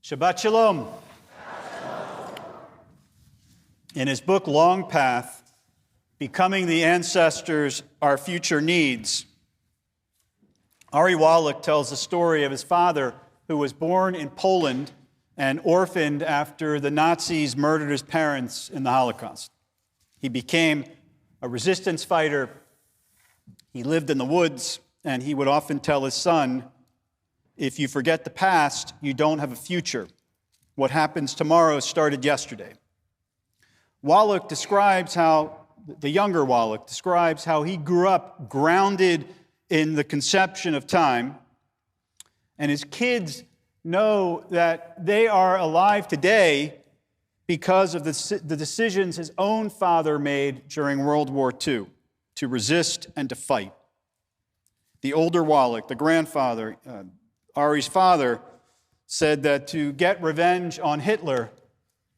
Shabbat Shalom. In his book, Long Path, Becoming the Ancestors, Our Future Needs, Ari Wallach tells the story of his father who was born in Poland and orphaned after the Nazis murdered his parents in the Holocaust. He became a resistance fighter. He lived in the woods, and he would often tell his son, if you forget the past, you don't have a future. What happens tomorrow started yesterday. Wallach describes how, the younger Wallach describes how he grew up grounded in the conception of time, and his kids know that they are alive today because of the decisions his own father made during World War II to resist and to fight. The older Wallach, the grandfather, Ari's father, said that to get revenge on Hitler,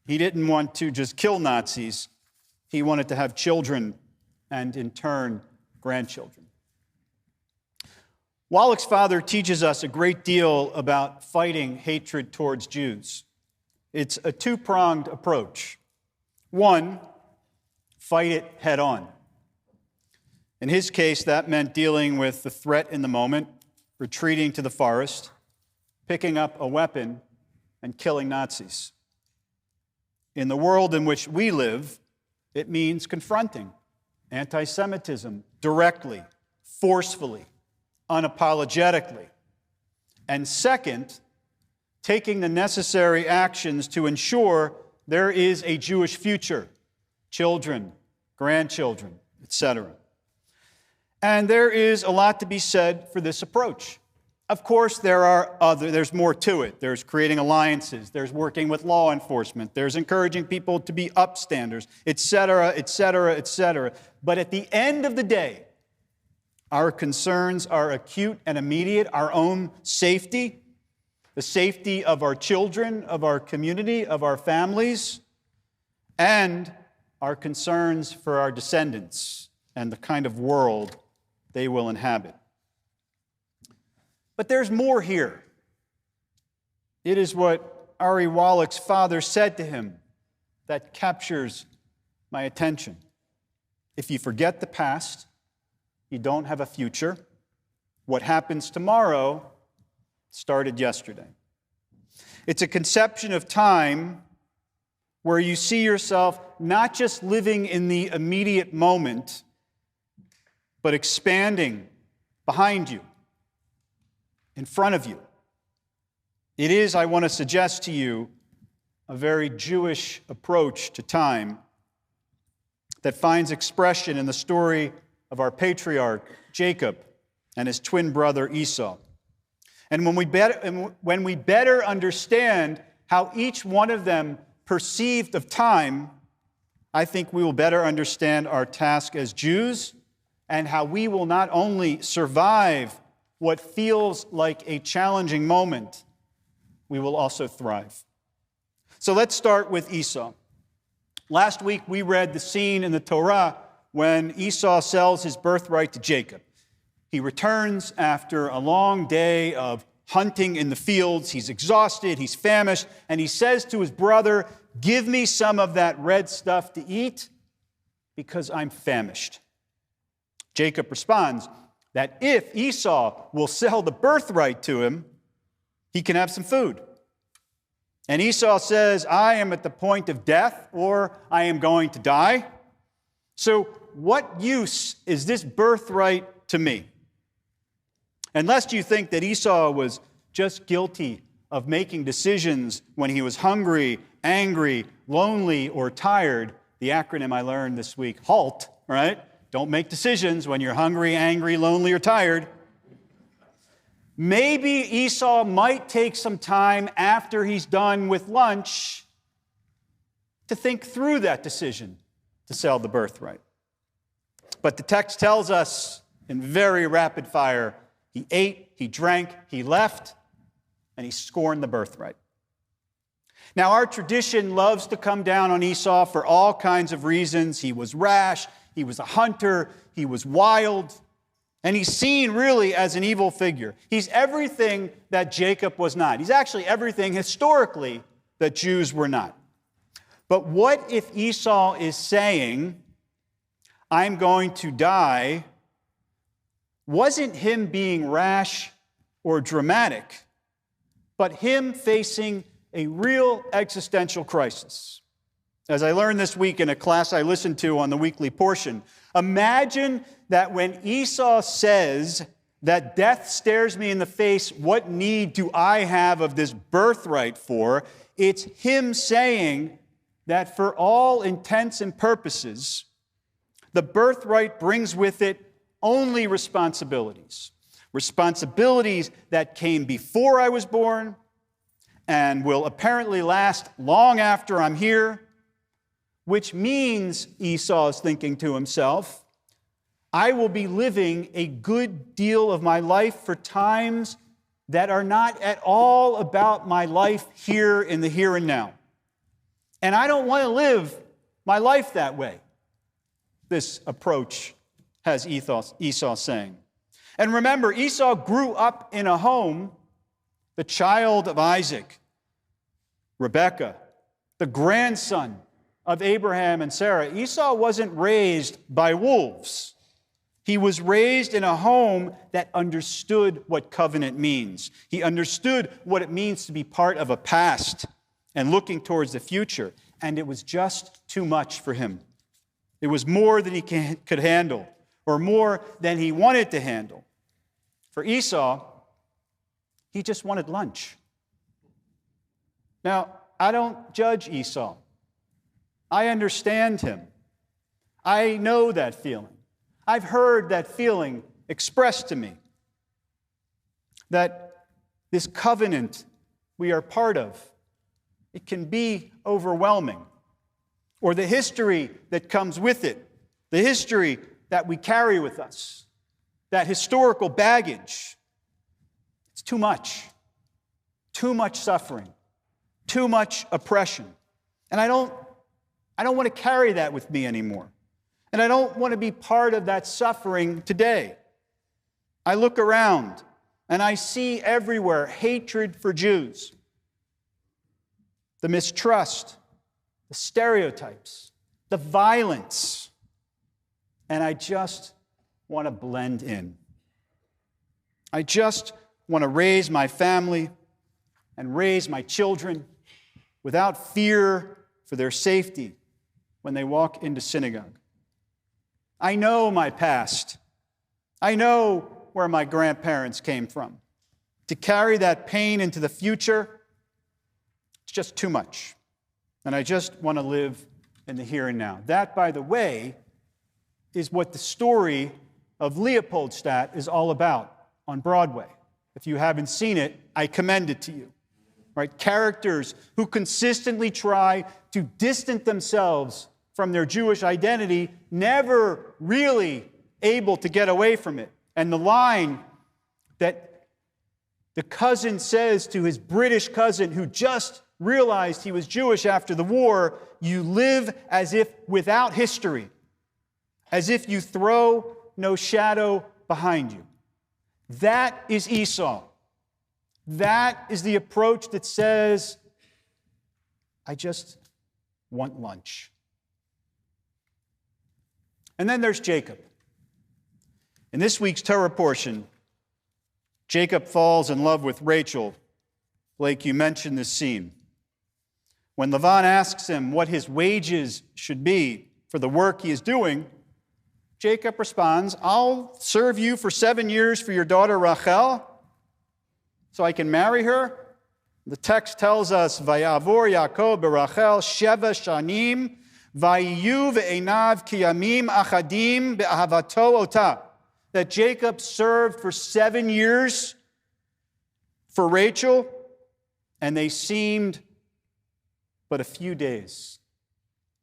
he didn't want to just kill Nazis. He wanted to have children and, in turn, grandchildren. Wallach's father teaches us a great deal about fighting hatred towards Jews. It's a two-pronged approach. One, fight it head on. In his case, that meant dealing with the threat in the moment, retreating to the forest, picking up a weapon, and killing Nazis. In the world in which we live, it means confronting anti-Semitism directly, forcefully, unapologetically. And second, taking the necessary actions to ensure there is a Jewish future, children, grandchildren, etc. And there is a lot to be said for this approach. Of course, there's more to it. There's creating alliances, there's working with law enforcement, there's encouraging people to be upstanders, etc., etc., etc. But at the end of the day, our concerns are acute and immediate, our own safety, the safety of our children, of our community, of our families, and our concerns for our descendants and the kind of world they will inhabit. But there's more here. It is what Ari Wallach's father said to him that captures my attention. If you forget the past, you don't have a future. What happens tomorrow started yesterday. It's a conception of time where you see yourself not just living in the immediate moment, but expanding behind you, in front of you. It is, I want to suggest to you, a very Jewish approach to time that finds expression in the story of our patriarch, Jacob, and his twin brother, Esau. And when we better understand how each one of them perceived of time, I think we will better understand our task as Jews and how we will not only survive what feels like a challenging moment, we will also thrive. So let's start with Esau. Last week we read the scene in the Torah when Esau sells his birthright to Jacob. He returns after a long day of hunting in the fields. He's exhausted, he's famished, and he says to his brother, "Give me some of that red stuff to eat because I'm famished." Jacob responds that if Esau will sell the birthright to him, he can have some food. And Esau says, "I am at the point of death, or I am going to die. So what use is this birthright to me?" And lest you think that Esau was just guilty of making decisions when he was hungry, angry, lonely, or tired, the acronym I learned this week, HALT, right? Don't make decisions when you're hungry, angry, lonely, or tired. Maybe Esau might take some time after he's done with lunch to think through that decision to sell the birthright. But the text tells us in very rapid fire, he ate, he drank, he left, and he scorned the birthright. Now, our tradition loves to come down on Esau for all kinds of reasons. He was rash, he was a hunter, he was wild. And he's seen really as an evil figure. He's everything that Jacob was not. He's actually everything historically that Jews were not. But what if Esau is saying, I'm going to die, wasn't him being rash or dramatic, but him facing a real existential crisis? As I learned this week in a class I listened to on the weekly portion, imagine that when Esau says that death stares me in the face, what need do I have of this birthright for? It's him saying that for all intents and purposes, the birthright brings with it only responsibilities. Responsibilities that came before I was born and will apparently last long after I'm here, which means, Esau is thinking to himself, I will be living a good deal of my life for times that are not at all about my life here in the here and now. And I don't want to live my life that way. This approach has Esau saying. And remember, Esau grew up in a home, the child of Isaac, Rebekah, the grandson of Abraham and Sarah. Esau wasn't raised by wolves. He was raised in a home that understood what covenant means. He understood what it means to be part of a past and looking towards the future. And it was just too much for him. It was more than he could handle, or more than he wanted to handle. For Esau, he just wanted lunch. Now, I don't judge Esau. I understand him. I know that feeling. I've heard that feeling expressed to me. That this covenant we are part of, it can be overwhelming. Or the history that comes with it, the history that we carry with us, that historical baggage. It's too much. Too much suffering. Too much oppression. And I don't want to carry that with me anymore. And I don't want to be part of that suffering today. I look around and I see everywhere hatred for Jews, the mistrust, the stereotypes, the violence. And I just want to blend in. I just want to raise my family and raise my children without fear for their safety when they walk into synagogue. I know my past. I know where my grandparents came from. To carry that pain into the future, it's just too much. And I just want to live in the here and now. That, by the way, is what the story of Leopoldstadt is all about on Broadway. If you haven't seen it, I commend it to you. Right? Characters who consistently try to distance themselves from their Jewish identity, never really able to get away from it. And the line that the cousin says to his British cousin who just realized he was Jewish after the war, you live as if without history, as if you throw no shadow behind you. That is Esau. That is the approach that says, I just want lunch. And then there's Jacob. In this week's Torah portion, Jacob falls in love with Rachel. Blake, you mentioned this scene. When Lavan asks him what his wages should be for the work he is doing, Jacob responds, I'll serve you for 7 years for your daughter Rachel, so I can marry her. The text tells us, Vayavor Yaakov berachel sheva shanim, vayiyu ve'enav kiyamim achadim be'ahavato ota. That Jacob served for 7 years for Rachel, and they seemed but a few days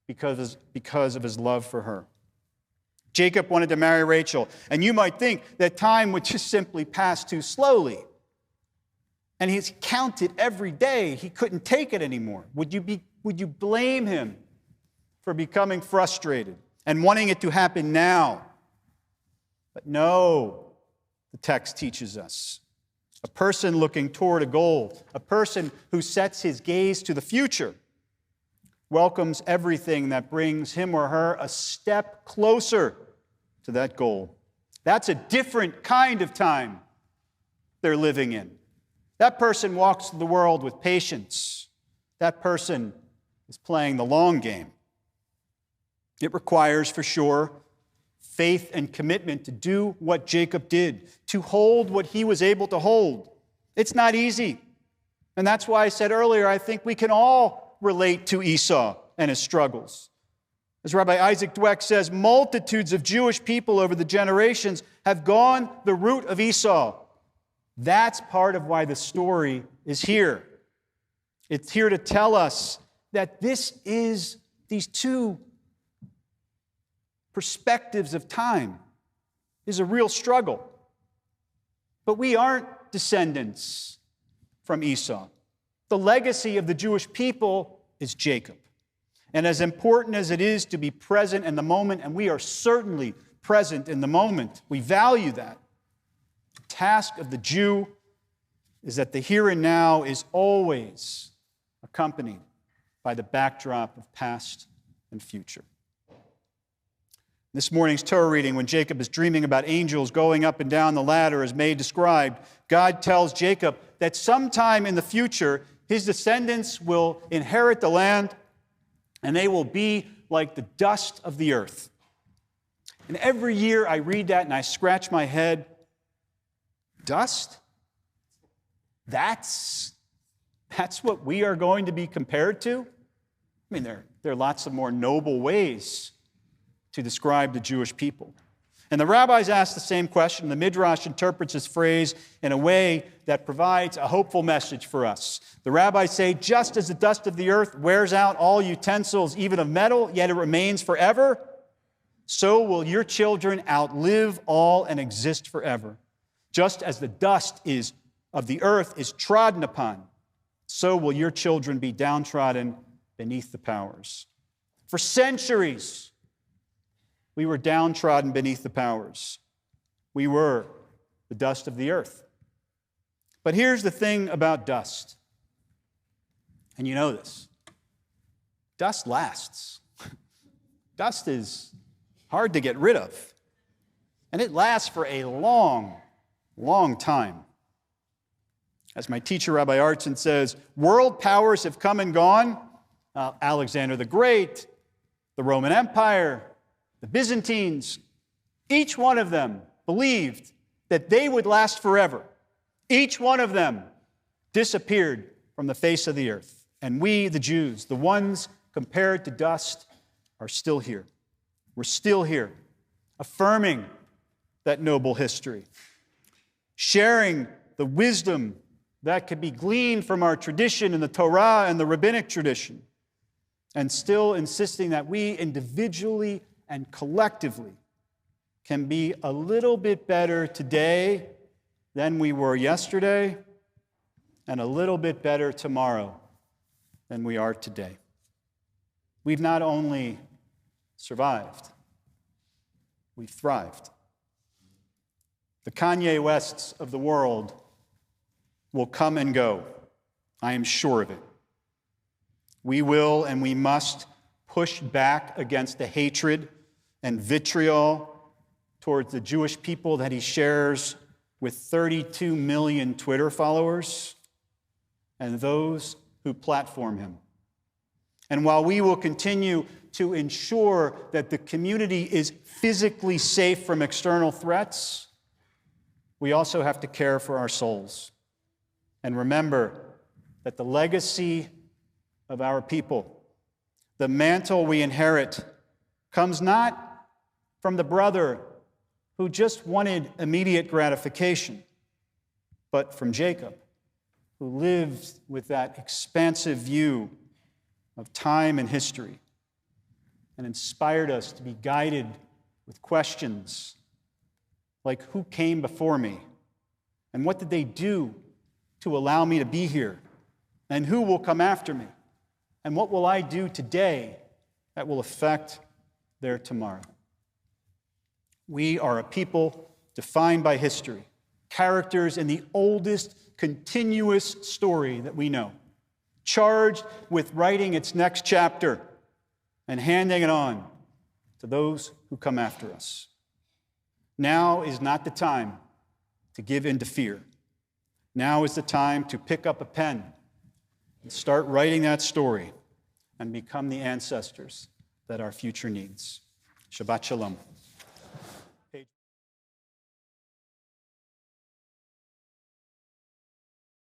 because of his love for her. Jacob wanted to marry Rachel, and you might think that time would just simply pass too slowly. And he's counted every day. He couldn't take it anymore. Would you blame him for becoming frustrated and wanting it to happen now? But no, the text teaches us. A person looking toward a goal, a person who sets his gaze to the future, welcomes everything that brings him or her a step closer to that goal. That's a different kind of time they're living in. That person walks through the world with patience. That person is playing the long game. It requires, for sure, faith and commitment to do what Jacob did, to hold what he was able to hold. It's not easy. And that's why I said earlier, I think we can all relate to Esau and his struggles. As Rabbi Isaac Dweck says, multitudes of Jewish people over the generations have gone the route of Esau. That's part of why the story is here. It's here to tell us that these two perspectives of time is a real struggle. But we aren't descendants from Esau. The legacy of the Jewish people is Jacob. And as important as it is to be present in the moment, and we are certainly present in the moment, we value that. The task of the Jew is that the here and now is always accompanied by the backdrop of past and future. This morning's Torah reading, when Jacob is dreaming about angels going up and down the ladder as May described, God tells Jacob that sometime in the future, his descendants will inherit the land and they will be like the dust of the earth. And every year I read that and I scratch my head. Dust? That's what we are going to be compared to? I mean, there are lots of more noble ways to describe the Jewish people. And the rabbis ask the same question. The Midrash interprets this phrase in a way that provides a hopeful message for us. The rabbis say, just as the dust of the earth wears out all utensils, even of metal, yet it remains forever, so will your children outlive all and exist forever. Just as the dust of the earth is trodden upon, so will your children be downtrodden beneath the powers. For centuries, we were downtrodden beneath the powers. We were the dust of the earth. But here's the thing about dust, and you know this. Dust lasts. Dust is hard to get rid of. And it lasts for a long, long time. As my teacher, Rabbi Artson, says, world powers have come and gone. Alexander the Great, the Roman Empire, the Byzantines, each one of them believed that they would last forever. Each one of them disappeared from the face of the earth. And we, the Jews, the ones compared to dust, are still here. We're still here, affirming that noble history, sharing the wisdom that could be gleaned from our tradition in the Torah and the rabbinic tradition, and still insisting that we individually and collectively can be a little bit better today than we were yesterday, and a little bit better tomorrow than we are today. We've not only survived, we've thrived. The Kanye Wests of the world will come and go. I am sure of it. We will and we must push back against the hatred and vitriol towards the Jewish people that he shares with 32 million Twitter followers and those who platform him. And while we will continue to ensure that the community is physically safe from external threats, we also have to care for our souls and remember that the legacy of our people, the mantle we inherit, comes not from the brother who just wanted immediate gratification, but from Jacob, who lived with that expansive view of time and history and inspired us to be guided with questions like, who came before me? And what did they do to allow me to be here? And who will come after me? And what will I do today that will affect their tomorrow? We are a people defined by history, characters in the oldest continuous story that we know, charged with writing its next chapter and handing it on to those who come after us. Now is not the time to give in to fear. Now is the time to pick up a pen and start writing that story and become the ancestors that our future needs. Shabbat Shalom.